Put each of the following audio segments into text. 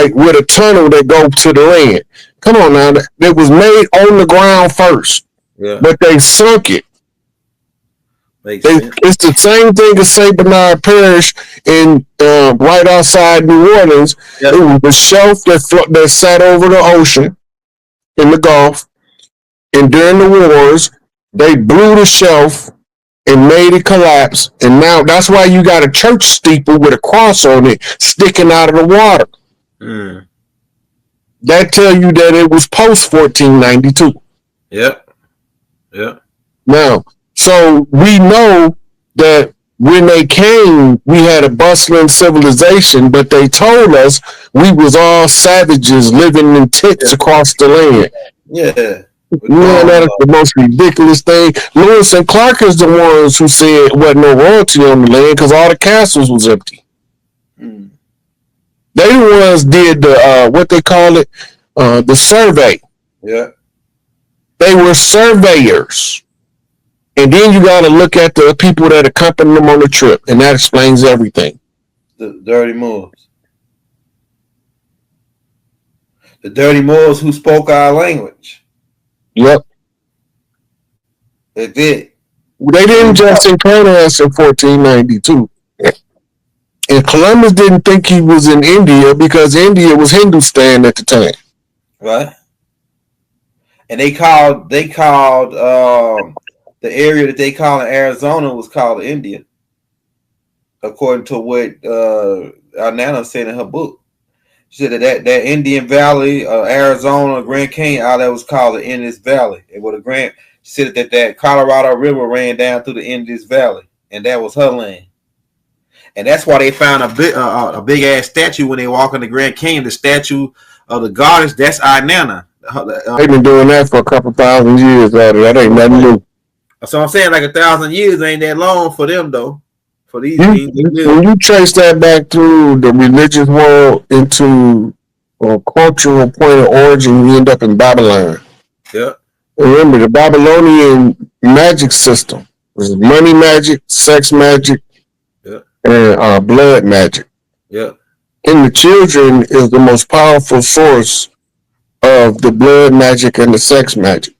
right, with a tunnel that goes to the land. Come on now, it was made on the ground first, but they sunk it. It's the same thing as St. Bernard Parish in right outside New Orleans. It was a shelf that sat over the ocean in the Gulf, and during the wars, they blew the shelf and made it collapse. And now that's why you got a church steeple with a cross on it sticking out of the water. That tell you that it was post 1492. Yep. Now, so we know that when they came, we had a bustling civilization, but they told us we was all savages living in tents across the land. Yeah. Man, that is the most ridiculous thing. Lewis and Clark is the ones who said there wasn't no royalty on the land because all the castles was empty. They the ones did the what they call it, the survey. Yeah. They were surveyors. And then you got to look at the people that accompanied them on the trip, and that explains everything. The dirty Moors. The dirty Moors who spoke our language. Yep. They did. They didn't just encounter us in 1492. And Columbus didn't think he was in India because India was Hindustan at the time. Right. And they called the area that they call in Arizona was called India, according to what our Nana said in her book. She said that Indian Valley, Arizona, Grand Canyon, all that was called the Indus Valley. And what she said that Colorado River ran down through the Indus Valley, and that was her land. And that's why they found a big ass statue when they walk in the Grand Canyon. The statue of the goddess, that's our Nana. They've been doing that for a couple thousand years. That ain't nothing new. So I'm saying like 1,000 years ain't that long for them though. For these when you trace that back through the religious world into a cultural point of origin, you end up in Babylon. Yeah. Remember, the Babylonian magic system was money magic, sex magic, and blood magic. Yeah. And the children is the most powerful source of the blood magic and the sex magic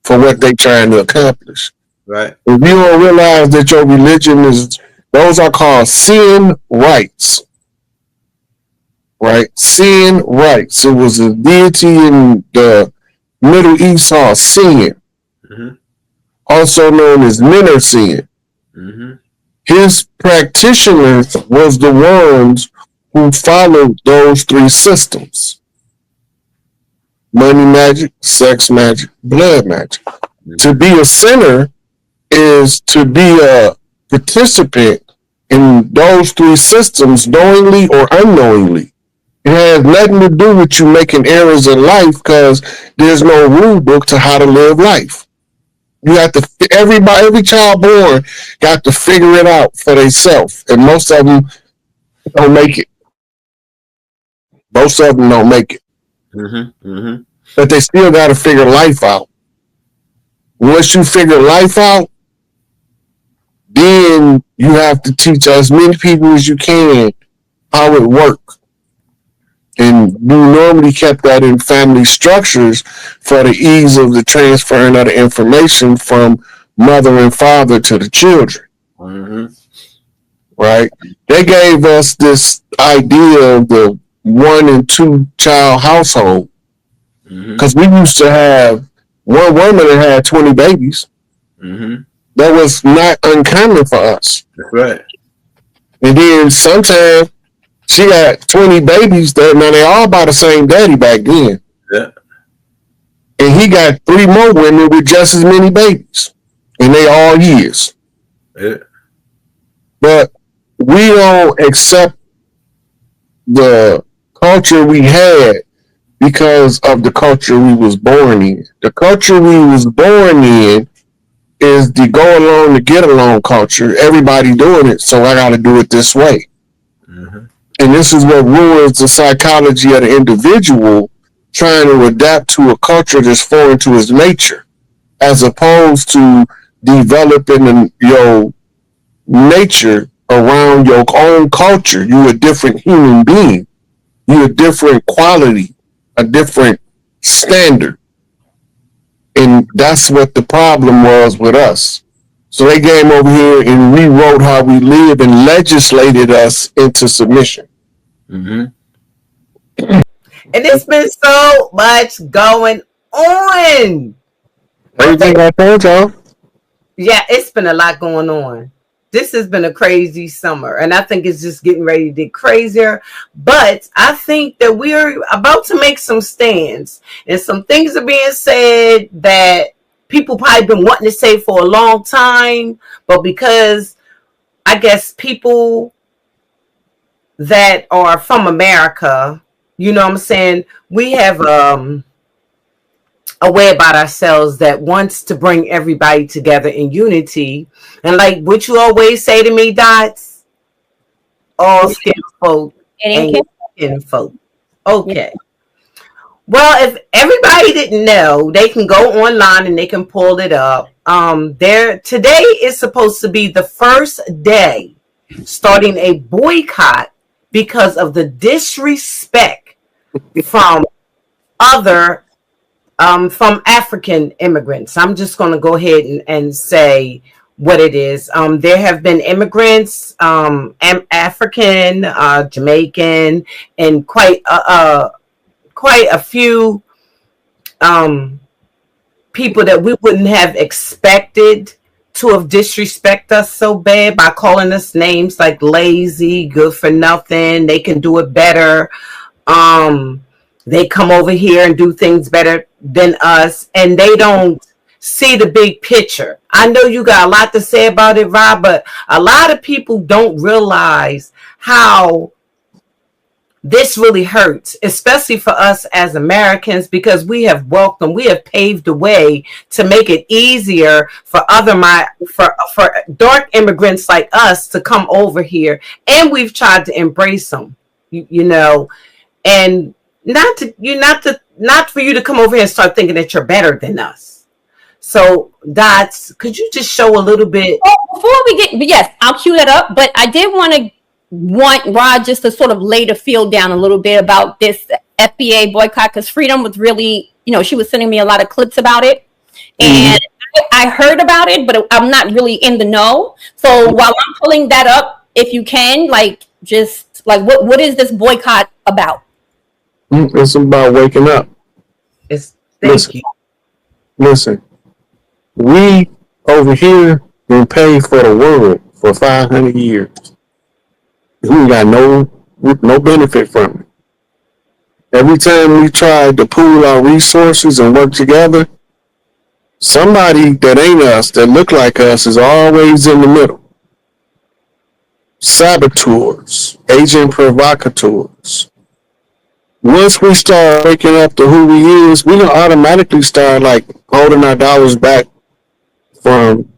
for what they trying to accomplish. Right. If you don't realize that your religion those are called sin rites. Right? Sin rites. It was a deity in the Middle East called Sin, also known as Sin. His practitioners was the ones who followed those three systems: money magic, sex magic, blood magic. To be a sinner is to be a participant in those three systems knowingly or unknowingly. It has nothing to do with you making errors in life because there's no rule book to how to live life. You have to, every child born got to figure it out for themselves, and most of them don't make it. Most of them don't make it. But they still got to figure life out. Once you figure life out, then you have to teach as many people as you can how it works. And you normally kept that in family structures for the ease of the transferring of the information from mother and father to the children. Right? They gave us this idea of the 1 and 2 child household because we used to have one woman that had 20 babies. That was not uncommon for us. That's right. And then sometimes she got 20 babies that now they all by the same daddy back then. Yeah. And he got 3 more women with just as many babies. And they all years. Yeah. But we don't accept the culture we had because of the culture we was born in. The culture we was born in is the go along to get along culture. Everybody doing it, so I got to do it this way. And this is what ruins the psychology of the individual trying to adapt to a culture that's foreign to his nature, as opposed to developing your nature around your own culture. You're a different human being. You're a different quality, a different standard. And that's what the problem was with us. So they came over here and rewrote how we live and legislated us into submission. Mm-hmm. And it's been so much going on. Everything I told y'all. Yeah, it's been a lot going on. This has been a crazy summer, and I think it's just getting ready to get crazier. But I think that we're about to make some stands, and some things are being said that people probably been wanting to say for a long time, but because I guess people that are from America, you know what I'm saying, we have a way about ourselves that wants to bring everybody together in unity. And like what you always say to me, Dots, all skin folk and skin folk. Okay. Well, if everybody didn't know, they can go online and they can pull it up. Today is supposed to be the first day starting a boycott because of the disrespect from from African immigrants. I'm just going to go ahead and say what it is. There have been immigrants, African, Jamaican, and quite a few people that we wouldn't have expected to have disrespect us so bad by calling us names like lazy, good for nothing, they can do it better. They come over here and do things better than us, and they don't see the big picture. I know you got a lot to say about it, Rob, but a lot of people don't realize how this really hurts, especially for us as Americans, because we have paved the way to make it easier for for dark immigrants like us to come over here, and we've tried to embrace them, you know, and not for you to come over here and start thinking that you're better than us. So, Dots, could you just show a little bit? Before we get, yes, I'll cue that up. But I did want Rod just to sort of lay the field down a little bit about this FBA boycott, because Freedom was really, she was sending me a lot of clips about it. And I heard about it, but I'm not really in the know. So while I'm pulling that up, if you can, what is this boycott about? It's about waking up. Thank you. Listen, we over here been paid for the world for 500 years. We got no benefit from it. Every time we try to pool our resources and work together, somebody that ain't us, that look like us, is always in the middle. Saboteurs, agent provocateurs. Once we start waking up to who we is, we gonna automatically start holding our dollars back from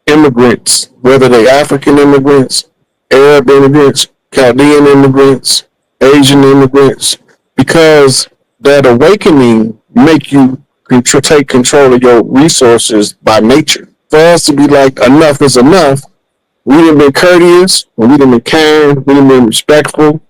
immigrants, whether they African immigrants, Arab immigrants, Chaldean immigrants, Asian immigrants, because that awakening make you take control of your resources by nature. For us to be like, enough is enough, we done been courteous, we done been kind, we done been respectful,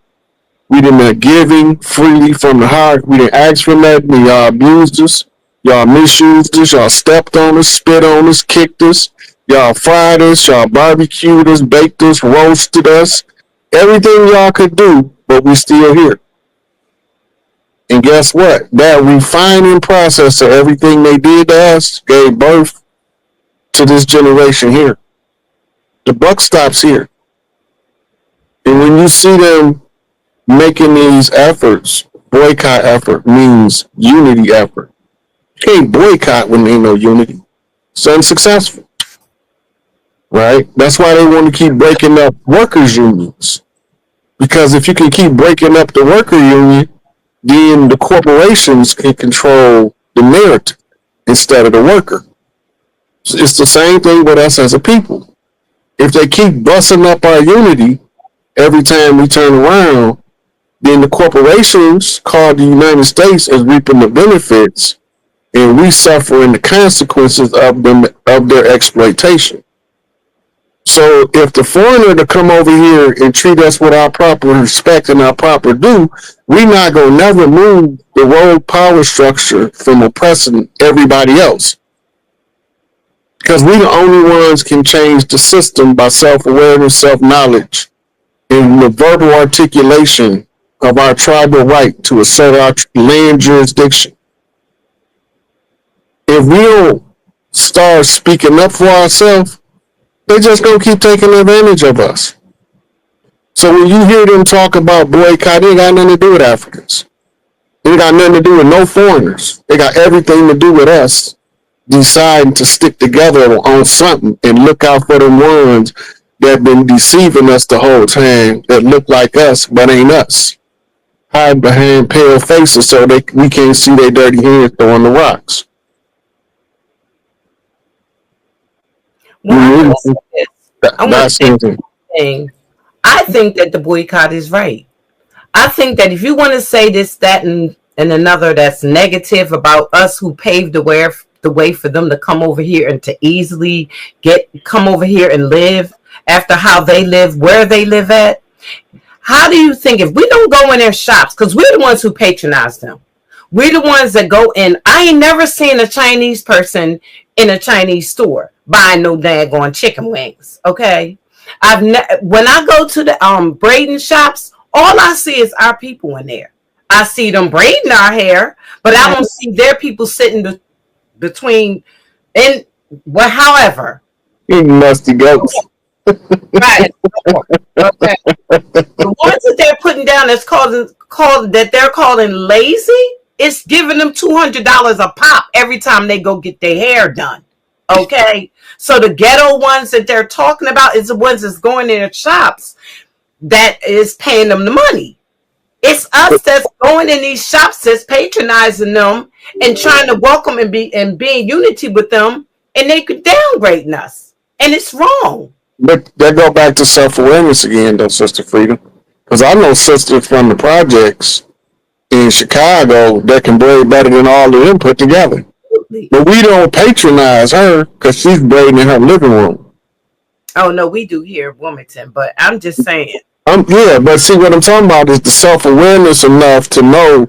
we done been giving freely from the heart, we done asked for nothing, and y'all abused us, y'all misused us, y'all stepped on us, spit on us, kicked us, y'all fried us, y'all barbecued us, baked us, roasted us, everything y'all could do, but we still here. And guess what? That refining process of everything they did to us gave birth to this generation here. The buck stops here. And when you see them making these efforts, boycott effort means unity effort. You can't boycott when there ain't no unity. It's unsuccessful. Right? That's why they want to keep breaking up workers' unions. Because if you can keep breaking up the worker union, then the corporations can control the narrative instead of the worker. So it's the same thing with us as a people. If they keep busting up our unity every time we turn around, then the corporations called the United States is reaping the benefits, and we suffering the consequences of their exploitation. So if the foreigner to come over here and treat us with our proper respect and our proper due, we not gonna never move the world power structure from oppressing everybody else. Because we the only ones can change the system by self-awareness, self-knowledge, and the verbal articulation of our tribal right to assert our land jurisdiction. If we don't start speaking up for ourselves, they just gonna keep taking advantage of us. So when you hear them talk about boycott, it ain't got nothing to do with Africans. It ain't got nothing to do with no foreigners. It got everything to do with us deciding to stick together on something and look out for the ones that been deceiving us the whole time that look like us but ain't us. Hide behind pale faces so we can't see their dirty hands throwing the rocks. Well, I think that the boycott is right. I think that if you want to say this, that, and another that's negative about us who paved the way for them to come over here and to easily come over here and live after how they live, where they live at. How do you think if we don't go in their shops, because we're the ones who patronize them, we're the ones that go in. I ain't never seen a Chinese person in a Chinese store buying no daggone chicken wings. Okay, when I go to the braiding shops, all I see is our people in there. I see them braiding our hair, but I don't see their people sitting between. And well, however, you musty goats. Right. Okay. The ones that they're putting down that's that they're calling lazy, it's giving them $200 a pop every time they go get their hair done. Okay. So the ghetto ones that they're talking about is the ones that's going in their shops that is paying them the money. It's us that's going in these shops that's patronizing them and trying to welcome and be in unity with them, and they could downgrading us. And it's wrong. But that go back to self-awareness again, though, Sister Freedom. Because I know sisters from the projects in Chicago that can braid better than all of them put together. But we don't patronize her because she's braiding in her living room. Oh, no, we do here in Wilmington, but I'm just saying. Yeah, but see, what I'm talking about is the self-awareness enough to know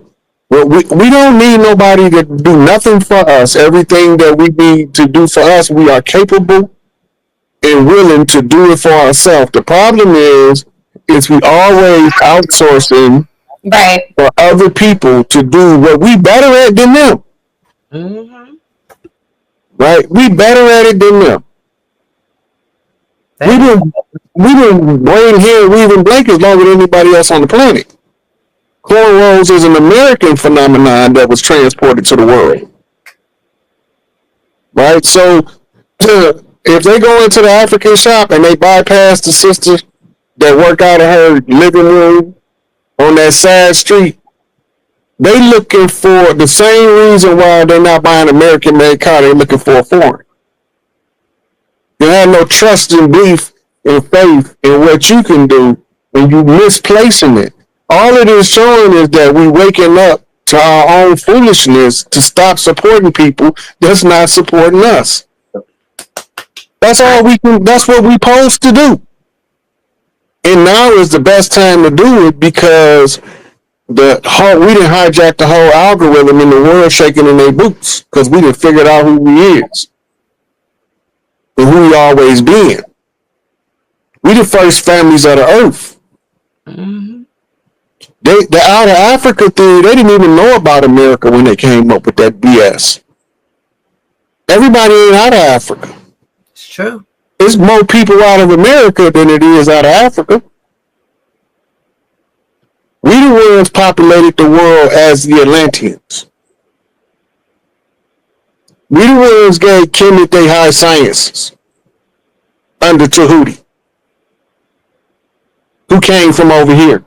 we don't need nobody to do nothing for us. Everything that we need to do for us, we are capable and willing to do it for ourselves. The problem is we always outsourcing for other people to do what we better at than them. Mm-hmm. Right? We better at it than them. We didn't braid hair, weaving blankets longer than anybody else on the planet. Cornrows is an American phenomenon that was transported to the world. Right? So if they go into the African shop and they bypass the sister that work out of her living room on that side street, they looking for the same reason why they're not buying American-made car. They're looking for a foreign. They have no trust and belief and faith in what you can do, and you misplacing it. All it is showing is that we waking up to our own foolishness to stop supporting people that's not supporting us. That's all we can. That's what we supposed to do. And now is the best time to do it because we didn't hijack the whole algorithm in the world shaking in their boots because we didn't figure out who we is and who we always been. We the first families of the earth. Mm-hmm. The out of Africa theory, they didn't even know about America when they came up with that BS. Everybody ain't out of Africa. It's true. There's more people out of America than it is out of Africa. We the ones populated the world as the Atlanteans. We the ones gave Kemet their high sciences under Tahuti, who came from over here.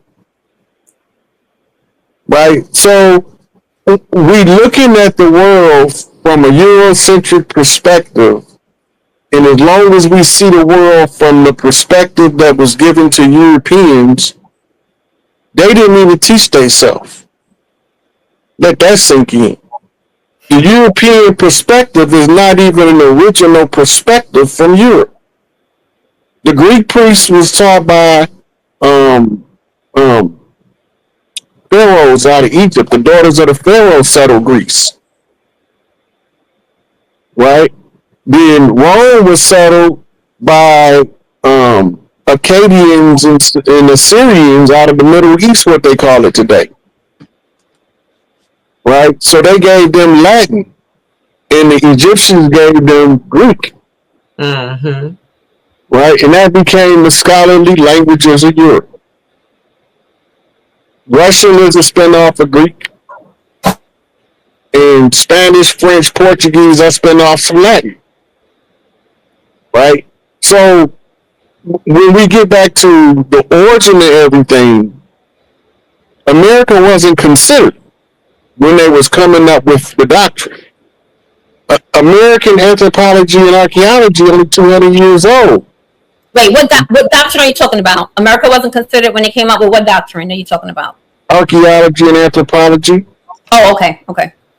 Right? So we looking at the world from a Eurocentric perspective, and as long as we see the world from the perspective that was given to Europeans, they didn't even teach themselves. Let that sink in. The European perspective is not even an original perspective from Europe. The Greek priest was taught by pharaohs out of Egypt. The daughters of the pharaohs settled Greece, right? Then Rome was settled by Akkadians and Assyrians out of the Middle East, what they call it today, right? So they gave them Latin, and the Egyptians gave them Greek, right? And that became the scholarly languages of Europe. Russian is a spinoff of Greek, and Spanish, French, Portuguese are spinoffs of Latin, right? So when we get back to the origin of everything, America wasn't considered when they was coming up with the doctrine. American anthropology and archaeology only 200 years old. Wait, what doctrine are you talking about? America wasn't considered when they came up with what doctrine are you talking about? Archaeology and anthropology. Oh, okay.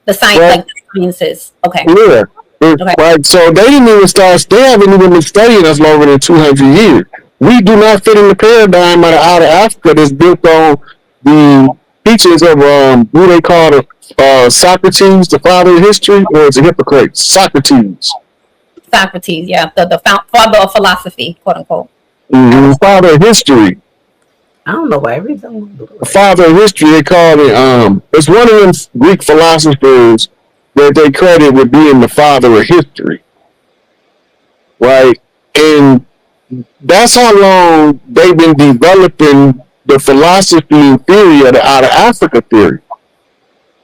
The science, right. Like the sciences. Okay. Yeah. Okay. Right. So they didn't even start. They haven't even been studying us longer than 200 years. We do not fit in the paradigm of the outer Africa that's built on the teachings of who they call Socrates, the father of history, or is it Hippocrates? Socrates, yeah, the father of philosophy, quote unquote. Father of history. I don't know why everything. The father of history, they call it. It's one of them Greek philosophers that they credit with being the father of history, right? And that's how long they've been developing the philosophy and theory of the outer Africa theory.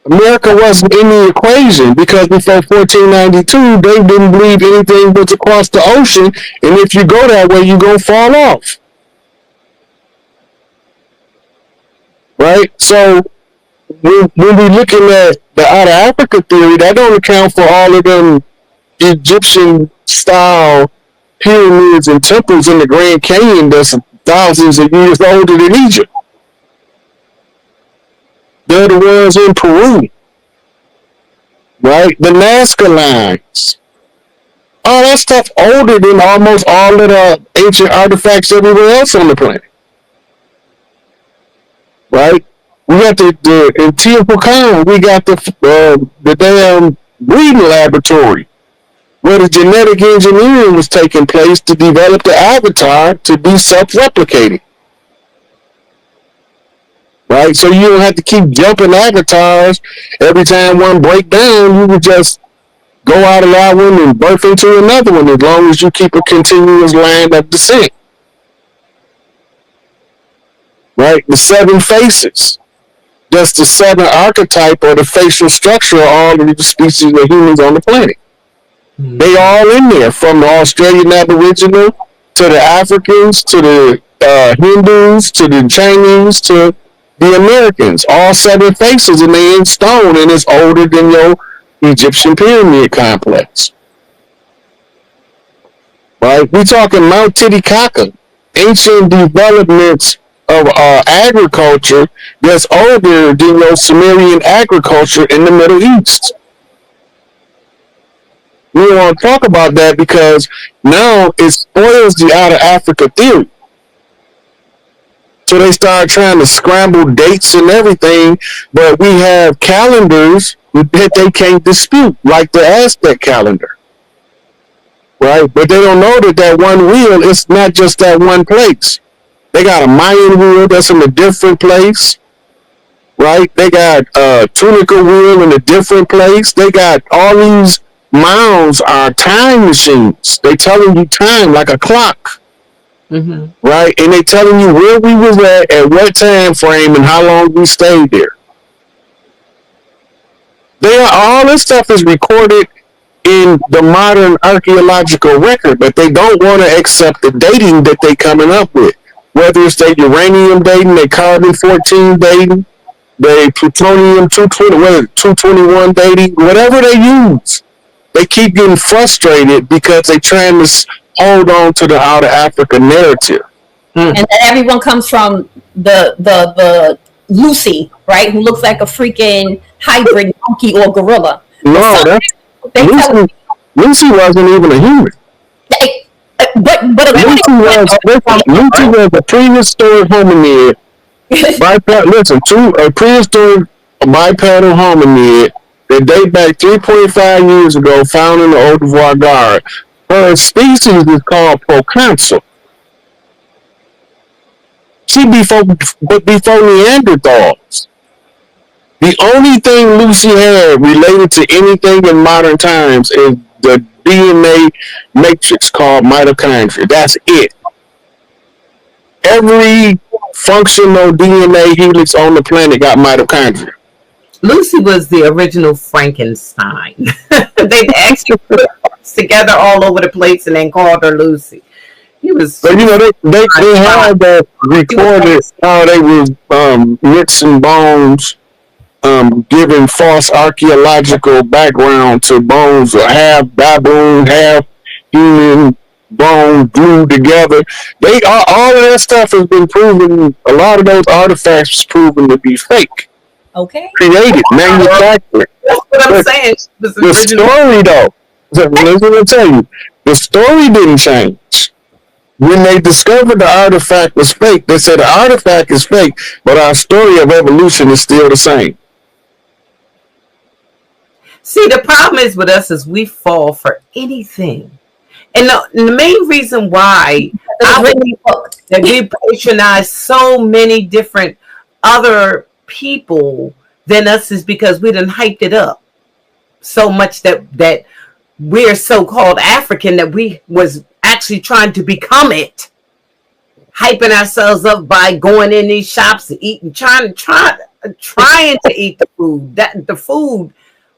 America wasn't in the equation because before 1492, they didn't believe anything was across the ocean, and if you go that way, you're going to fall off. Right? So when we're looking at the outer Africa theory, that don't account for all of them Egyptian-style pyramids and temples in the Grand Canyon that's thousands of years older than Egypt. They're the ones in Peru, right? The Nazca lines. All that stuff older than almost all of the ancient artifacts everywhere else on the planet. Right? We got in Teotihuacan, we got the damn breeding laboratory where the genetic engineering was taking place to develop the avatar to be self-replicating. Right? So you don't have to keep jumping avatars every time one break down. You would just go out of that one and birth into another one as long as you keep a continuous line of descent. Right? The 7 faces. That's the 7 archetype or the facial structure of all of the species of humans on the planet. They all in there, from the Australian Aboriginal to the Africans to the Hindus to the Chinese to the Americans. All 7 faces, and they in stone, and it's older than your Egyptian pyramid complex. Right? We talking Mount Titicaca, ancient developments of agriculture that's older than your Sumerian agriculture in the Middle East. We don't want to talk about that because now it spoils the outer Africa theory. So they start trying to scramble dates and everything, but we have calendars that they can't dispute, like the Aztec calendar. Right? But they don't know that one wheel is not just that one place. They got a Mayan wheel that's in a different place. Right? They got a Tunica wheel in a different place. They got all these mounds are time machines. They telling you time like a clock. Right? And they telling you where we was at what time frame, and how long we stayed there. All this stuff is recorded in the modern archaeological record, but they don't want to accept the dating that they coming up with. Whether it's their uranium dating, their carbon-14 dating, their plutonium 221 dating, whatever they use. They keep getting frustrated because they're trying to hold on to the outer Africa narrative. And that everyone comes from the Lucy, right? Who looks like a freaking hybrid monkey or gorilla. No, Lucy wasn't even a human. Lucy was a prehistoric hominid. A prehistoric bipedal hominid that date back 3.5 years ago, found in the Old d'Ivoire Guard. Her species is called proconsul. Before Neanderthals. The only thing Lucy had related to anything in modern times is the DNA matrix called mitochondria. That's it. Every functional DNA helix on the planet got mitochondria. Lucy was the original Frankenstein. They actually put us together all over the place and then called her Lucy. He was. But they had that recorded how they was mixing bones, giving false archaeological background to bones, or half baboon, half human bone glued together. All of that stuff has been proven. A lot of those artifacts proven to be fake. Okay. Created, manufactured. That's what I'm saying. The story, though, listen, I'll tell you, the story didn't change. When they discovered the artifact was fake, they said the artifact is fake, but our story of evolution is still the same. See, the problem is with us is we fall for anything. And the main reason why that we patronize so many different other people than us is because we done hyped it up so much that we're so-called African that we was actually trying to become it, hyping ourselves up by going in these shops and eating, trying to eat the food. The food,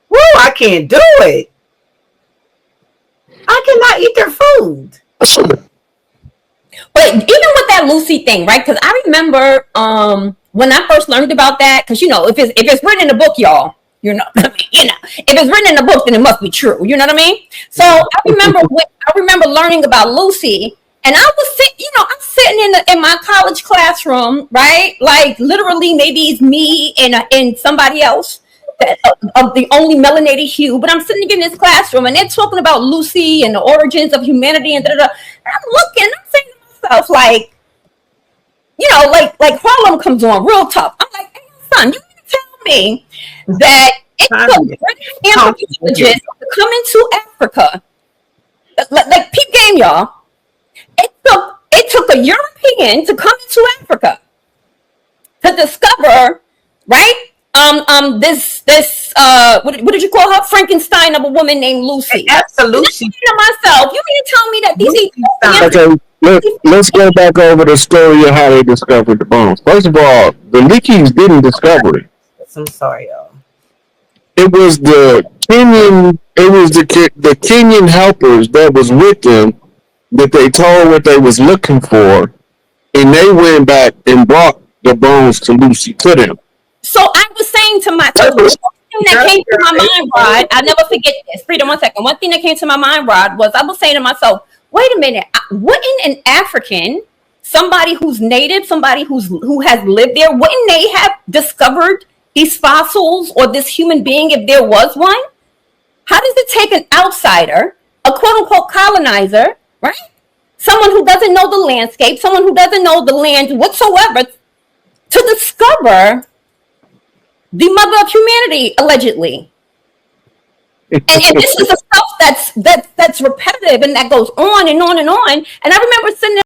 woo! I can't do it. I cannot eat their food. But even with that Lucy thing, right? Because I remember when I first learned about that, because if it's written in the book, y'all, if it's written in the book, then it must be true. You know what I mean? So I remember learning about Lucy, and I was I'm sitting in my college classroom, right? Like literally, maybe it's me and somebody else of the only melanated hue, but I'm sitting in this classroom, and they're talking about Lucy and the origins of humanity, and da-da-da. And I'm looking, I'm saying to myself, like Harlem comes on real tough. I'm like, hey, son, you mean to tell me that it took British anthropologists to come into Africa? Like peep game, y'all. It took a European to come into Africa to discover, right? This what did you call her? Frankenstein of a woman named Lucy. Absolutely. Myself, you mean to tell me that these? Okay, let's go back over the story of how they discovered the bones. First of all, the Leakeys didn't discover it. I'm sorry, y'all. It was the Kenyan helpers that was with them that they told what they was looking for, and they went back and brought the bones to Lucy to them. So I was saying to myself, one thing that came to my mind, Rod, I'll never forget this. Freedom, 1 second. One thing that came to my mind, Rod, was I was saying to myself, wait a minute, wouldn't an African, somebody who's native, somebody who has lived there, wouldn't they have discovered these fossils or this human being if there was one? How does it take an outsider, a quote-unquote colonizer, right? Someone who doesn't know the landscape, someone who doesn't know the land whatsoever, to discover the mother of humanity, allegedly. And this is the stuff that's repetitive and that goes on and on and on. And I remember sitting there